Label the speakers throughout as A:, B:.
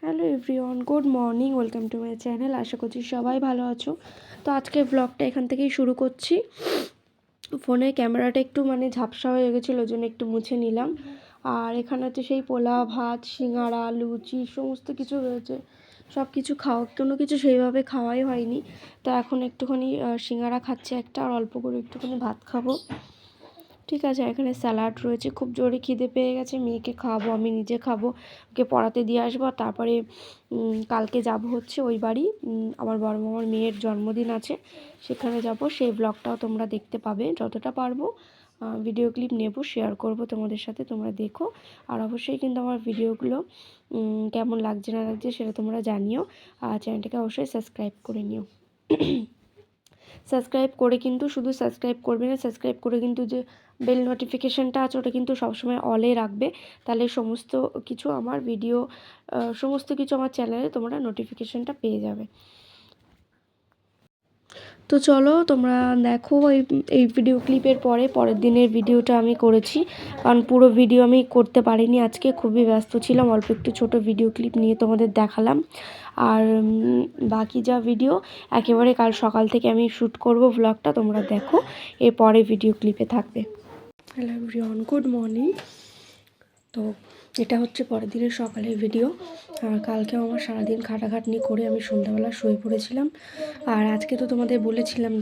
A: Hello everyone, good morning, welcome to my channel. আশা করছি সবাই ভালো আছো। তো আজকের ব্লগটা এখান থেকেই শুরু করছি। ফোনের ক্যামেরাটা একটু ঝাপসা হয়ে গেছিলো, ওই জন্য একটু মুছে নিলাম। আর এখানে হচ্ছে সেই পোলাও, ভাত, সিঙ্গাড়া, লুচি সমস্ত কিছু রয়েছে। সব কিছু কোনো কিছু সেইভাবে খাওয়াই হয়নি। তো এখন একটুখানি সিঙ্গাড়া খাচ্ছি একটা, আর অল্প করে একটুখানি ভাত খাবো। ঠিক আছে, এখানে স্যালাড রয়েছে। খুব জোরে খিদে পেয়ে গেছে, মেয়েকে খাওয়াবো, আমি নিজে খাবো, ওকে পড়াতে দিয়ে আসবো। তারপরে কালকে যাব হচ্ছে ওই বাড়ি, আমার বড় মামার মেয়ের জন্মদিন আছে, সেখানে যাব। সেই ব্লগটাও তোমরা দেখতে পাবে, যতটা পারবো ভিডিও ক্লিপ নেব, শেয়ার করব তোমাদের সাথে, তোমরা দেখো। আর অবশ্যই কিন্তু আমার ভিডিওগুলো কেমন লাগছে না লাগছে সেটা তোমরা জানিও। আর চ্যানেলটাকে অবশ্যই সাবস্ক্রাইব করে নিও। সাবস্ক্রাইব করে কিন্তু শুধু সাবস্ক্রাইব করবে না, সাবস্ক্রাইব করে কিন্তু যে বেল নোটিফিকেশানটা আছে ওটা কিন্তু সবসময় অলে রাখবে। তাহলে সমস্ত কিছু আমার ভিডিও, সমস্ত কিছু আমার চ্যানেলে তোমরা নোটিফিকেশানটা পেয়ে যাবে। তো চলো তোমরা দেখো, এই ভিডিও ক্লিপের পরের দিনের ভিডিওটা আমি করেছি, কারণ পুরো ভিডিও আমি করতে পারিনি আজকে, খুবই ব্যস্ত ছিলাম। অল্প একটু ছোটো ভিডিও ক্লিপ নিয়ে তোমাদের দেখালাম। আর বাকি যা ভিডিও একেবারে কাল সকাল থেকে আমি শ্যুট করব, ব্লগটা তোমরা দেখো, এরপরে ভিডিও ক্লিপে থাকবে। Hello everyone, good morning. তো এটা হচ্ছে পরের দিনের সকালের ভিডিও। আর কালকেও আমার সারাদিন খাটাখাটনি করে আমি সন্ধ্যাবেলা শুয়ে পড়েছিলাম। আর আজকে তো তোমাদের বলেছিলাম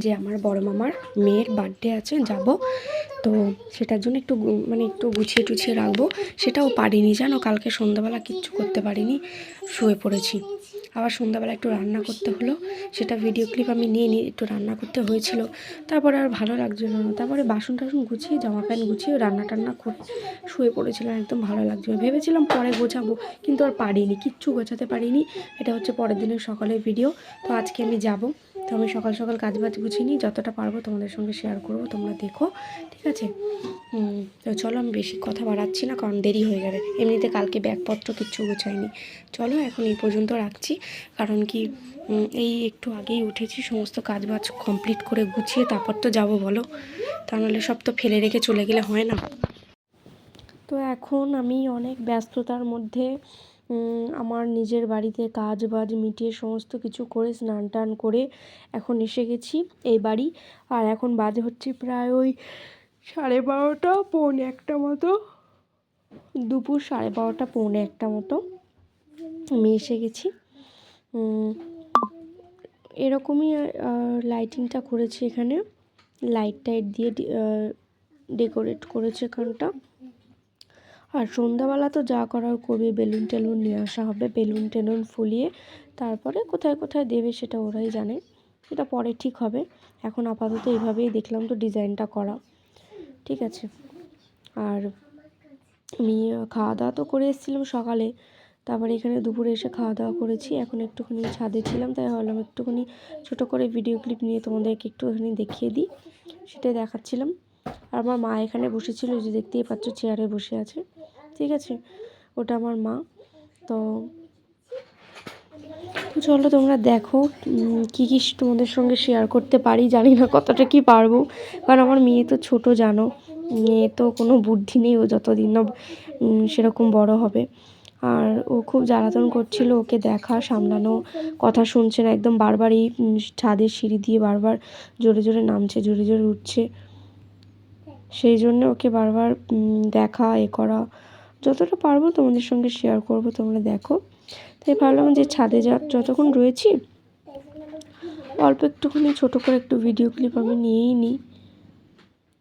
A: যে আমার বড় মামার মেয়ের বার্থডে আছে, যাব। তো সেটার জন্য একটু গুছিয়ে টুছিয়ে রাখবো, সেটাও পারিনি জানো। কালকে সন্ধ্যাবেলা কিচ্ছু করতে পারিনি, শুয়ে পড়েছি। আবার সন্ধ্যাবেলা একটু রান্না করতে হলো, সেটা ভিডিও ক্লিপ আমি নিয়ে একটু রান্না করতে হয়েছিল। তারপরে আর ভালো লাগছিল না, তারপরে বাসন টাসন গুছিয়ে, জামা প্যান্ট গুছিয়ে রান্না টান্না করে শুয়ে পড়েছিলাম। একদম ভালো লাগছিল, ভেবেছিলাম পরে গোছাবো, কিন্তু আর পারিনি, কিচ্ছু গোছাতে পারিনি। এটা হচ্ছে পরের দিনের সকালের ভিডিও। তো আজকে আমি যাব, তো আমি সকাল সকাল কাজবাজ গুছিয়ে নিই, যতটা পারবো তোমাদের সঙ্গে শেয়ার করবো, তোমরা দেখো, ঠিক আছে। তো চলো, আমি বেশি কথা বাড়াচ্ছি না, কারণ দেরি হয়ে যাবে। এমনিতে কালকে ব্যাগপত্র কিচ্ছু গোছাইনি। চলো এখন এই পর্যন্ত রাখছি, কারণ কি এই একটু আগেই উঠেছি, সমস্ত কাজবাজ কমপ্লিট করে গুছিয়ে তারপর তো যাবো, বলো। তা নাহলে সব তো ফেলে রেখে চলে গেলে হয় না। তো এখন আমি অনেক ব্যস্ততার মধ্যে আমার নিজের বাড়িতে কাজ বাজ মিটিয়ে সমস্ত কিছু করে স্নান টান করে এখন এসে গেছি এই বাড়ি। আর এখন বাজে হচ্ছে প্রায় ওই 12:30 পৌনে একটা মতো, দুপুর 12:30 পৌনে একটা মতো আমি এসে গেছি। এরকমই লাইটিংটা করেছি, এখানে লাইট টাইট দিয়ে ডেকোরেট করেছে এখানটা। আর সন্ধ্যাবেলা তো যা করার করবে, বেলুন টেলুন নিয়ে আসা হবে, বেলুন টেলুন ফুলিয়ে তারপরে কোথায় কোথায় দেবে সেটা ওরাই জানে, সেটা পরে ঠিক হবে। এখন আপাতত এইভাবেই দেখলাম তো ডিজাইনটা করা, ঠিক আছে। আর আমি খাওয়া দাওয়া তো করে এসেছিলাম সকালে, তারপরে এখানে দুপুরে এসে খাওয়া দাওয়া করেছি। এখন একটুখানি ছাদে ছিলাম, তাই ভাবলাম একটুখানি ছোটো করে ভিডিও ক্লিপ নিয়ে তোমাদেরকে একটুখানি দেখিয়ে দিই, সেটাই দেখাচ্ছিলাম। আর আমার মা এখানে বসেছিল, যে দেখতেই পাচ্ছ চেয়ারে বসে আছে, ঠিক আছে, ওটা আমার মা। তো চলো তোমরা দেখো কী কী তোমাদের সঙ্গে শেয়ার করতে পারি, জানি না কতটা কি পারবো, কারণ আমার মেয়ে তো ছোট, জানো, মেয়ে তো কোনো বুদ্ধি নেই, ও যতদিন না সেরকম বড় হবে। আর ও খুব জ্বালাতন করছিল, ওকে দেখা সামলানো, কথা শুনছে না, একদম বারবার এই ছাদের সিঁড়ি দিয়ে বারবার জোরে জোরে নামছে, জোরে জোরে উঠছে। সেই জন্য ওকে বারবার দেখা করা, যতটা পারবো তোমাদের সঙ্গে শেয়ার করব, তোমরা দেখো। তাই ভাবলাম যে ছাদে যতক্ষণ রয়েছি অল্প একটুখানি ছোটো করে একটু ভিডিও ক্লিপ আমি নিয়েই নিই,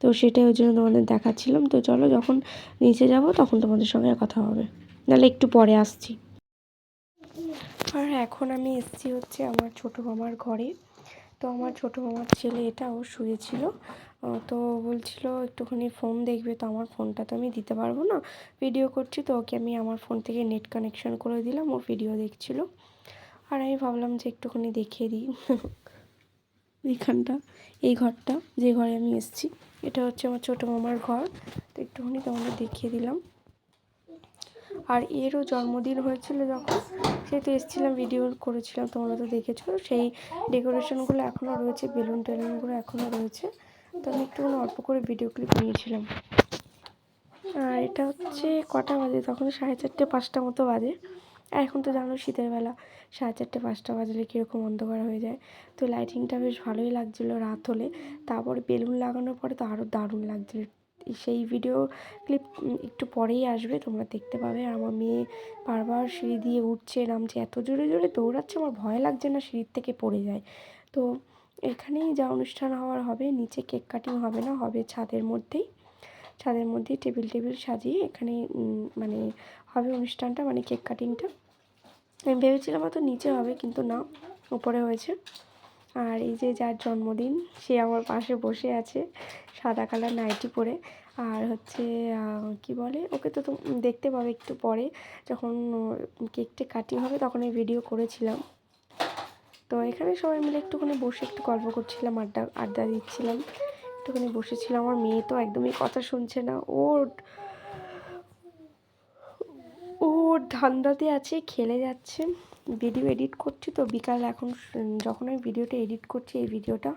A: তো সেটাই ওই জন্য তোমাদের দেখাচ্ছিলাম। তো চলো, যখন নিচে যাব তখন তোমাদের সঙ্গে কথা হবে, নাহলে একটু পরে আসছি। আর এখন আমি এসেছি হচ্ছে আমার ছোটো মামার ঘরে। তো আমার ছোটো মামার ছেলে এটাও শুয়েছিল, তো বলছিল একটুখানি ফোন দেখবে, তো আমার ফোনটা তো আমি দিতে পারবো না, ভিডিও করছি, তো ওকে আমি আমার ফোন থেকে নেট কানেকশান করে দিলাম, ও ভিডিও দেখছিল। আর আমি ভাবলাম যে একটুখানি দেখিয়ে দিই এইখানটা, এই ঘরটা, যে ঘরে আমি এসেছি, এটা হচ্ছে আমার ছোটো মামার ঘর, তো একটুখানি তোমাদের দেখিয়ে দিলাম। আর এরও জন্মদিন হয়েছিল যখন, সেটা এসেছিলাম, ভিডিও করেছিলাম, তোমরা তো দেখেছো। সেই ডেকোরেশনগুলো এখনও রয়েছে, বেলুন টেলুনগুলো এখনও রয়েছে, তো আমি একটুখানি অল্প করে ভিডিও ক্লিপ নিয়েছিলাম। আর এটা হচ্ছে কটা বাজে, তখন 4:30 5টা মতো বাজে। আর এখন তো জানো শীতের বেলা 4:30 5টা বাজলে কীরকম অন্ধকার হয়ে যায়। তো লাইটিংটা বেশ ভালোই লাগছিলো রাত হলে। তারপরে বেলুন লাগানোর পরে তো আরও দারুণ লাগছিলো। সেই ভিডিও ক্লিপ একটু পরেই আসবে, তোমরা দেখতে পাবে। আর আমার মেয়ে বারবার সিঁড়ি দিয়ে উঠছে নামছে, এত জোরে জোরে দৌড়াচ্ছে আমার ভয় লাগছে না সিঁড়ির থেকে পড়ে যায়। তো এখানেই যা অনুষ্ঠান হওয়ার হবে, নিচে কেক কাটিং হবে না, হবে ছাদের মধ্যেই টেবিল সাজিয়ে এখানে মানে হবে অনুষ্ঠানটা, মানে কেক কাটিংটা। আমি ভেবেছিলাম হয়তো নিচে হবে, কিন্তু না, উপরে হয়েছে। আর এই যে যার জন্মদিন সে আমার পাশে বসে আছে সাদা কালার নাইটি পরে। আর হচ্ছে কি বলে, ওকে তো দেখতে পাবে একটু পরে যখন কেকটা কাটিং হবে, তখন এই ভিডিও করেছিলাম। তো এখানে সবাই মিলে একটুখানি বসে একটু গল্প করছিলাম, আড্ডা দিচ্ছিলাম, একটুখানি বসেছিলাম। আমার মেয়ে তো একদমই কথা শুনছে না, ও ধান্দাতে আছে, খেলে যাচ্ছে। ভিডিও এডিট করছি তো বিকাল, এখন যখন আমি ভিডিওটা এডিট করছি, এই ভিডিওটা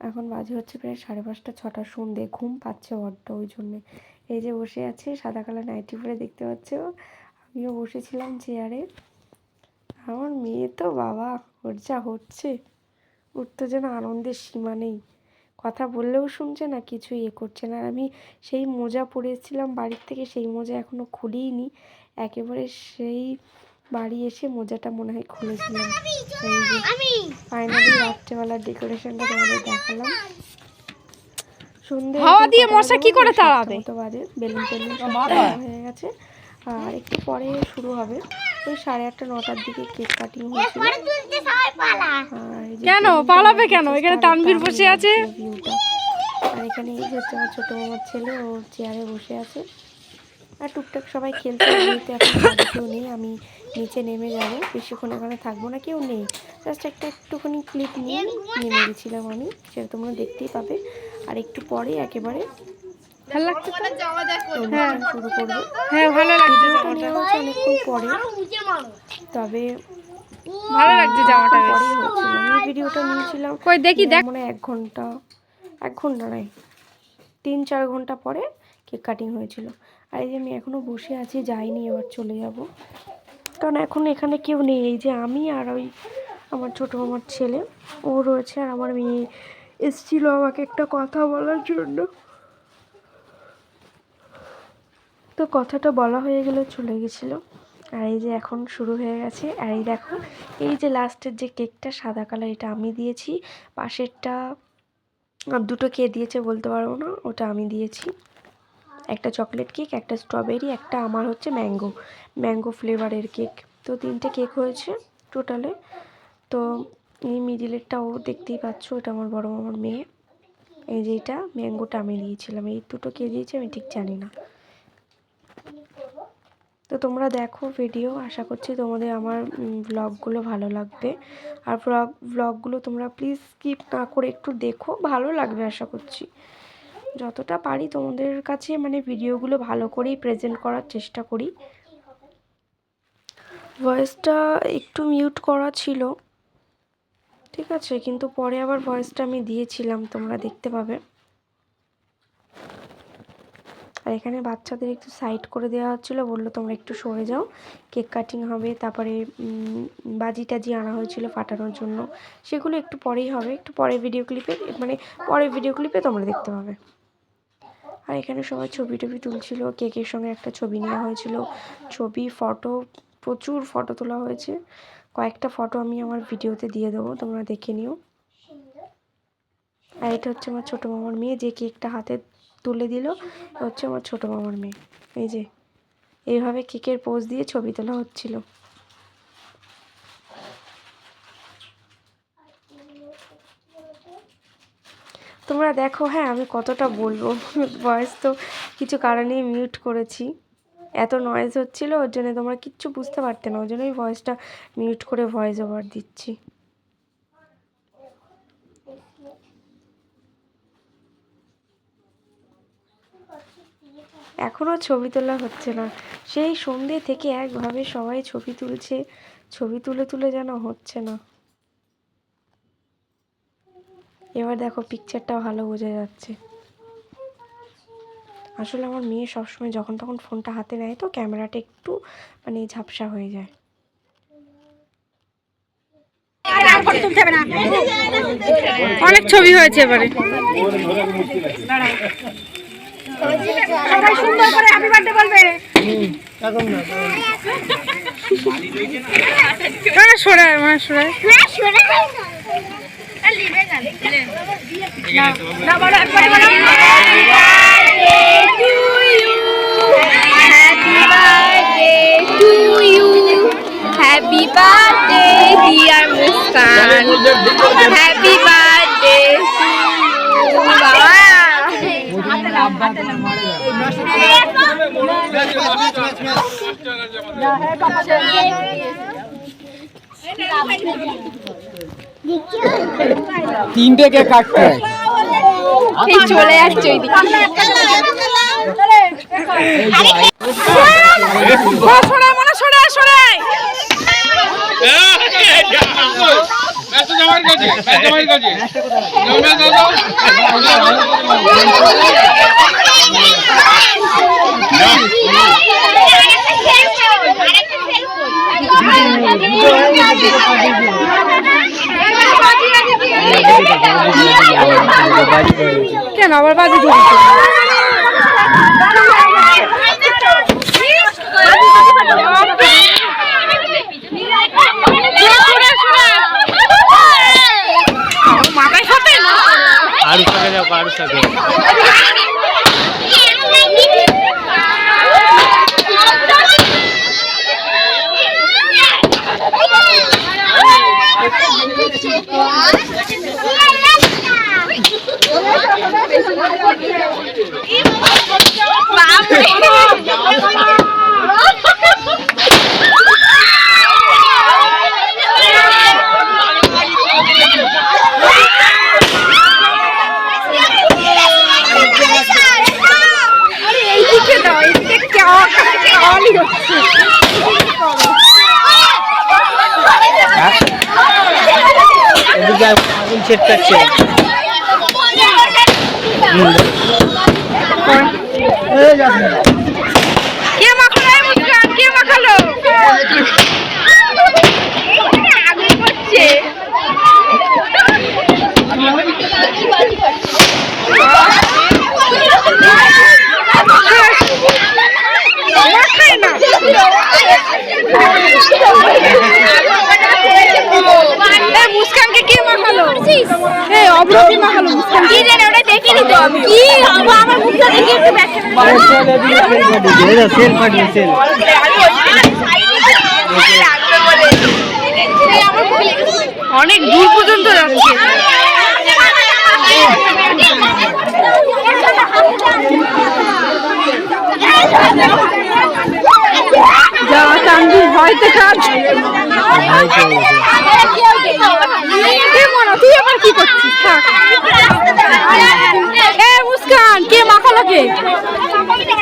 A: এখন বাজে হচ্ছে প্রায় 5:30 6টা, সন্ধ্যে, ঘুম পাচ্ছে বড্ড, ওই জন্যে। এই যে বসে আছে সাদা কালার নাইটি পরে, দেখতে পাচ্ছ। আমিও বসেছিলাম চেয়ারে। আমার মেয়ে তো বাবা, ওর যা হচ্ছে, ওর তো যেন আনন্দের সীমা নেই। কথা বললেও শুনছে না, কিছু করছে না। আর আমি সেই মোজা পরে এসেছিলাম বাড়ির থেকে, সেই মোজা এখনও খুলিনি। একেবারে সেই বাড়ি এসে মোজাটা মনে হয় খুলেছিলাম। ফাইনালি রাত্রেবেলার ডেকোরেশনটা তোমাদের দেখালাম। সন্ধ্যে মতো বাজে, বেলুন টেলুন সব হয়ে গেছে। আর একটু পরে শুরু হবে, ওই 8:30 9টার দিকে কেক কাটিং হয়েছিল। কেন পালাবে কেন, এখানে তানভীর বসে আছে ভিউটা। আর এখানে এই যে হচ্ছে আমার ছোটো মামার ছেলে, ওর চেয়ারে বসে আছে। আর টুকটাক সবাই খেলছে, যেহেতু এখন বাড়ি কেউ নেই, আমি নিচে নেমে যাবো, বেশিক্ষণ এখানে থাকবো না, কেউ নেই। জাস্ট একটুখানি ক্লিপ নিয়ে নেমে গেছিলাম আমি, সেটা তোমরা দেখতেই পাবে। আর একটু পরে একেবারে ভালো লাগছে, অনুষ্ঠান শুরু করবে। হ্যাঁ ভালো লাগছে, ভিডিওটা নেওয়া হচ্ছে অনেকক্ষণ পরে, তবে ভালো লাগছে, জামাটা পরেই হচ্ছিল। আমি ভিডিওটা নিয়েছিলাম দেখি মানে 1 ঘন্টা নয়, 3-4 ঘন্টা পরে কেক কাটিং হয়েছিল। আর এই যে আমি এখনও বসে আছি, যাইনি, এবার চলে যাব, কারণ এখন এখানে কেউ নেই। এই যে আমি আর ওই আমার ছোটো মামার ছেলে, ও রয়েছে, আর আমার মেয়ে এসেছিলো আমাকে একটা কথা বলার জন্য। তো কথাটা বলা হয়ে গেলে চলে গেছিলো। আর এই যে এখন শুরু হয়ে গেছে। আর এই দেখো, এই যে লাস্টের যে কেকটা সাদা কালার, এটা আমি দিয়েছি। পাশেরটা দুটো কে দিয়েছে বলতে পারবো না, ওটা আমি দিয়েছি। একটা চকলেট কেক, একটা স্ট্রবেরি, একটা আমার হচ্ছে ম্যাঙ্গো ফ্লেভারের কেক। তো 3টে কেক হয়েছে টোটালে। তো এই মিডিলেরটাও দেখতেই পাচ্ছ, এটা আমার বড় মামার মেয়ে। এই যে এটা ম্যাঙ্গোটা আমি দিয়েছিলাম। এই দুটো কে দিয়েছে আমি ঠিক জানি না। তো তোমরা দেখো ভিডিও, আশা করছি তোমাদের আমার ব্লগগুলো ভালো লাগবে। আর ব্লগগুলো তোমরা প্লিজ স্কিপ না করে একটু দেখো, ভালো লাগবে আশা করছি। যতটা পারি তোমাদের কাছে মানে ভিডিওগুলো ভালো করেই প্রেজেন্ট করার চেষ্টা করি। ভয়েসটা একটু মিউট করা ছিল, ঠিক আছে, কিন্তু পরে আবার ভয়েসটা আমি দিয়েছিলাম, তোমরা দেখতে পাবে। আর এখানে বাচ্চাদের একটু সাইড করে দেওয়া হচ্ছিলো, বললো তোমরা একটু সরে যাও, কেক কাটিং হবে। তারপরে বাজি টাজি আনা হয়েছিল ফাটানোর জন্য, সেগুলো একটু পরেই হবে, একটু পরে ভিডিও ক্লিপে তোমরা দেখতে পাবে। আর এখানে সবাই ছবি টবি তুলছিল, কেকের সঙ্গে একটা ছবি নেওয়া হয়েছিল, ফটো, প্রচুর ফটো তোলা হয়েছে। কয়েকটা ফটো আমি আমার ভিডিওতে দিয়ে দেবো, তোমরা দেখে নিও। আর এটা হচ্ছে আমার ছোটো মামার মেয়ে, যে কেকটা হাতে তুলে দিল, হচ্ছে আমার ছোটো মামার মেয়ে। এই যে এইভাবে কেকের পোজ দিয়ে ছবি তোলা হচ্ছিল। তোমরা দেখো। হ্যাঁ, আমি কতটা বলবো, ভয়েস তো কিছু কারণেই মিউট করেছি, এত নয়েজ হচ্ছিল, ওর জন্য তোমরা কিচ্ছু বুঝতে পারতে না, ওই জন্যই ভয়েসটা মিউট করে ভয়েস ওভার দিচ্ছি। এখনও ছবি তোলা হচ্ছে না, সেই সন্ধ্যে থেকে একভাবে সবাই ছবি তুলছে, ছবি তুলে যেন হচ্ছে না। এবার দেখো পিকচারটা ভালো বোঝা যাচ্ছে। আসলে আমার মেয়ে সবসময় যখন তখন ফোনটা হাতে নেয় তো ক্যামেরাটা একটু মানে ঝাপসা হয়ে যায়। অনেক ছবি হয়েছে এবারে। সবাই সুন্দর করে হ্যাপি বার্থডে বলবে। না সরায় মানে সরায় না বলো একবার বলো
B: Happy birthday, dear Muskan. Happy birthday to
C: তিনটে কেক কাটতে হয়।
B: চলে আসছে
A: কেন আবার বাজি ধরে
C: আরো সাথে যাও আরো সাথে আগুন সেট করছে
A: কে মাখালো মুস্কান কে মাখালো
B: আগুন করছে
A: মুস্কানকে কে মাখালো অব্র কে মাখালো মুস্কান
B: কি জানি ওটা দেখিনি তো আমি কি আমার মুখটা দেখে একটু ব্যাখ্যা
C: সেল পাঠিয়ে সেল
A: অনেক দূর পর্যন্ত যাচ্ছে যা চান্দু ভয়তে কাজ তুই আবার কি করছিস মুস্কান কে মাখালো কে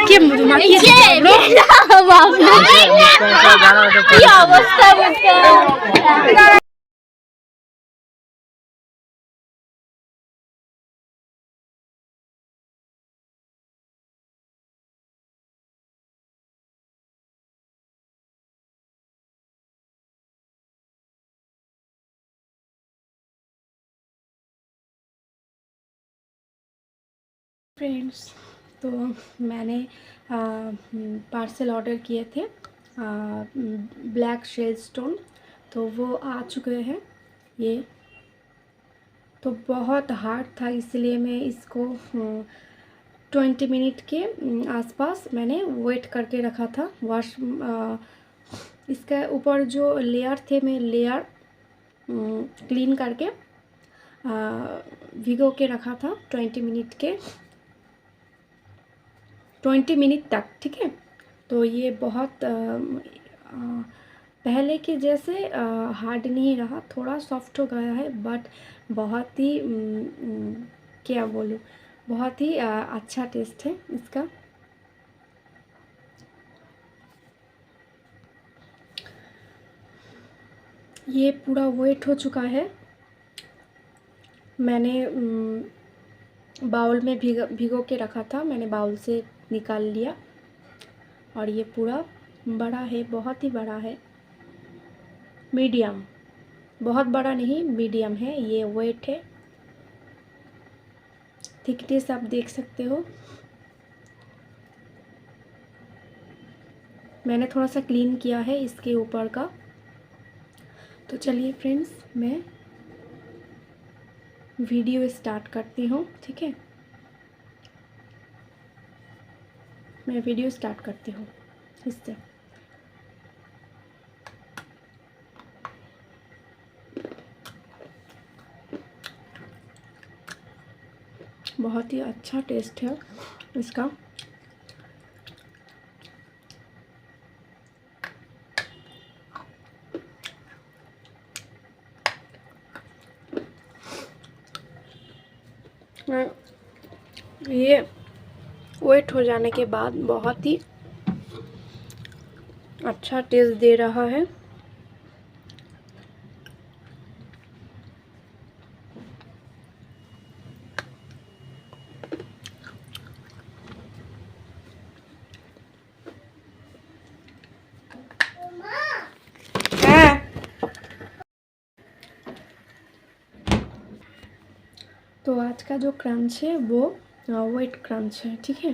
A: কে মাখিয়েছে
B: কি অবস্থা
A: फ्रेंड्स तो मैंने पार्सल ऑर्डर किए थे ब्लैक शेल स्टोन तो वो आ चुके हैं ये तो बहुत हार्ड था इसलिए मैं इसको 20 मिनट के आसपास मैंने वेट करके रखा था वॉश इसका ऊपर जो लेयर थे मैं लेयर क्लीन करके भिगो के रखा था 20 मिनट तक ठीक है। तो ये बहुत पहले के जैसे हार्ड नहीं रहा थोड़ा सॉफ्ट हो गया है बट बहुत ही क्या बोलूँ बहुत ही अच्छा टेस्ट है इसका। ये पूरा वेट हो चुका है मैंने बाउल में भिगो के रखा था मैंने बाउल से निकाल लिया। और ये पूरा बड़ा है, बहुत ही बड़ा है, मीडियम, बहुत बड़ा नहीं, मीडियम है। ये वेट है, थिकनेस आप देख सकते हो। मैंने थोड़ा सा क्लीन किया है इसके ऊपर का। तो चलिए फ्रेंड्स, मैं वीडियो स्टार्ट करती हूँ, ठीक है। मैं वीडियो स्टार्ट करती हूँ इससे। बहुत ही अच्छा टेस्ट है इसका। ये वेट हो जाने के बाद बहुत ही अच्छा टेस्ट दे रहा है। तो आज का जो क्रंच है वो वेट क्रंच है, ठीक है।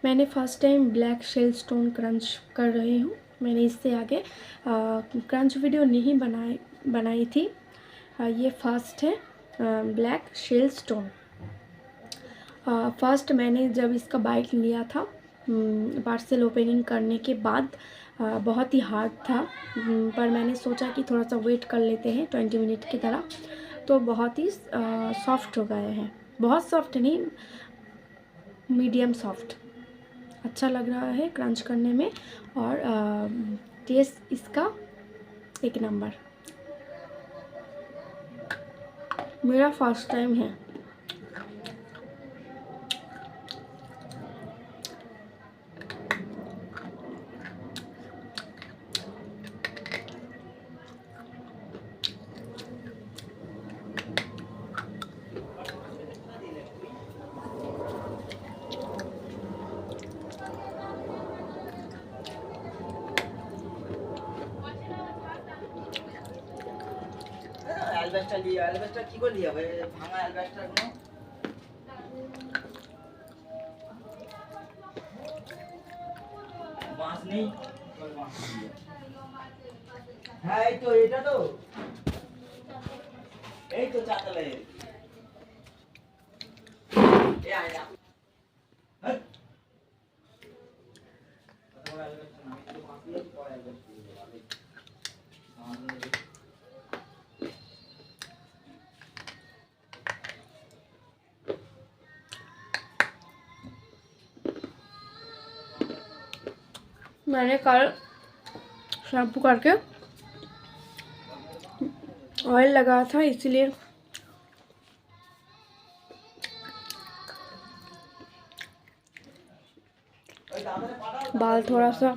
A: मैंने first time black shale stone crunch कर रही हूँ। मैंने इससे आगे क्रंच वीडियो नहीं बनाई थी। ये फर्स्ट है ब्लैक शेल स्टोन। फर्स्ट मैंने जब इसका बाइट लिया था पार्सल ओपनिंग करने के बाद, बहुत ही हार्ड था, पर मैंने सोचा कि थोड़ा सा वेट कर लेते हैं 20 मिनट की तरह। तो बहुत ही सॉफ्ट हो गए हैं, बहुत सॉफ्ट नहीं, मीडियम सॉफ्ट। अच्छा लग रहा है क्रंच करने में। और टेस्ट इसका एक नंबर। मेरा फर्स्ट टाइम है।
D: অ্যালবাসটা নিয়ে অ্যালবাসটা কি করে নিয়ে হবে ভাঙা অ্যালবাসটা কোনো বাঁশ নেই হ্যাঁ এই তো এটা তো এই তো চাতালে এ আয় হ্যাঁ তোমার অ্যালবাসটা না একটু বাঁশ দিয়ে পরে অ্যালবাসটা
A: मैंने कल शैम्पू करके ऑयल लगाया था, इसलिए बाल थोड़ा सा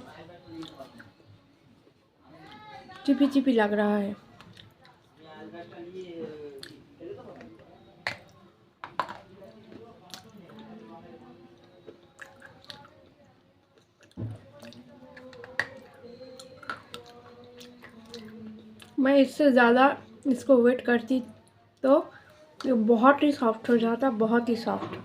A: चिपी चिपी लग रहा है। मैं इससे ज़्यादा इसको वेट करती तो ये बहुत ही सॉफ्ट हो जाता, बहुत ही सॉफ्ट।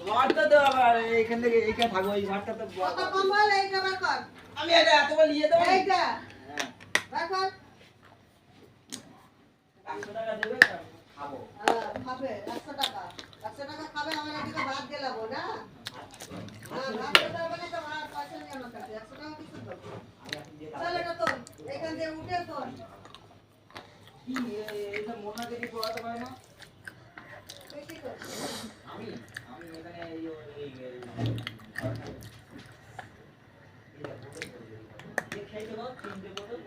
D: ভাতটা তো আবার এখান থেকে এইখানে থাকবো, এই ভাতটা তো আমি এটা এতবার নিয়ে দেবো। হ্যাঁ 100 টাকা দেবে খাবো। কি এটা মোনা থেকে পড়াতে পারে না? আমি আমি এখানে এই খাইতে দাও 3টে বোতল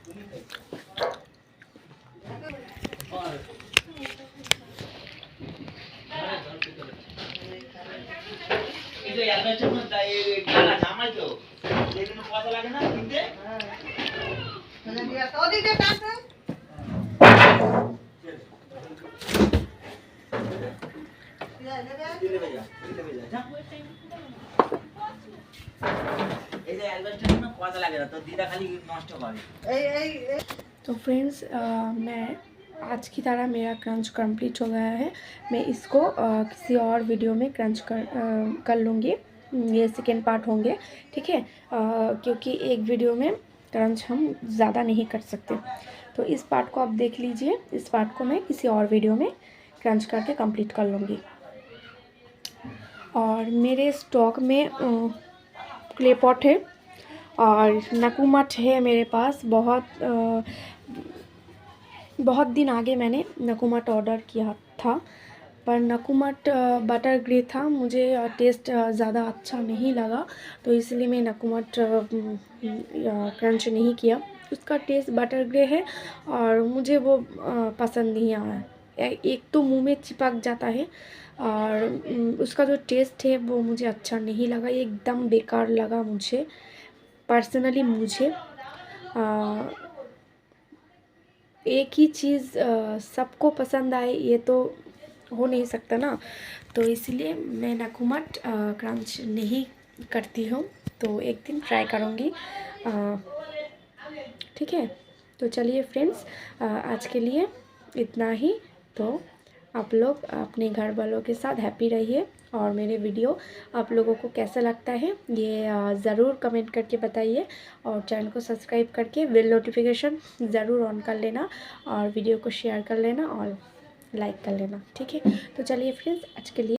D: তুমি খাইছো। এই যে অ্যাডভাইসের মধ্যে এই টাকা জামাই তো এখানে পয়সা লাগে না কিনতে। দিলে বেজা যা। এই যে অ্যাডভাইসের জন্য পয়সা লাগে না, তো দিদা খালি নষ্ট করে।
A: तो फ्रेंड्स मैं आज की तरह मेरा क्रंच कंप्लीट हो गया है। मैं इसको किसी और वीडियो में क्रंच कर लूँगी। ये सेकेंड पार्ट होंगे, ठीक है, क्योंकि एक वीडियो में क्रंच हम ज़्यादा नहीं कर सकते। तो इस पार्ट को आप देख लीजिए। इस पार्ट को मैं किसी और वीडियो में क्रंच करके कंप्लीट कर लूँगी। और मेरे स्टॉक में क्ले पॉट है और नकुमट है मेरे पास। बहुत दिन आगे मैंने नकुमट ऑर्डर किया था, पर नकुमट बटर ग्रे था, मुझे टेस्ट ज़्यादा अच्छा नहीं लगा, तो इसलिए मैं नकुमट क्रंच नहीं किया। उसका टेस्ट बटर ग्रे है और मुझे वो पसंद नहीं आया। एक तो मुंह में चिपक जाता है और उसका जो टेस्ट है वो मुझे अच्छा नहीं लगा, एकदम बेकार लगा मुझे पर्सनली। मुझे एक ही चीज़ सबको पसंद आए ये तो हो नहीं सकता ना, तो इसलिए मैं नकुमट क्रंच नहीं करती हूँ। तो एक दिन ट्राई करूँगी, ठीक है। तो चलिए फ्रेंड्स, आज के लिए इतना ही। तो आप लोग अपने घर वालों के साथ हैप्पी रहिए और मेरे वीडियो आप लोगों को कैसा लगता है ये ज़रूर कमेंट करके बताइए और चैनल को सब्सक्राइब करके बेल नोटिफिकेशन ज़रूर ऑन कर लेना और वीडियो को शेयर कर लेना और लाइक कर लेना, ठीक है। तो चलिए फ्रेंड्स, आज के लिए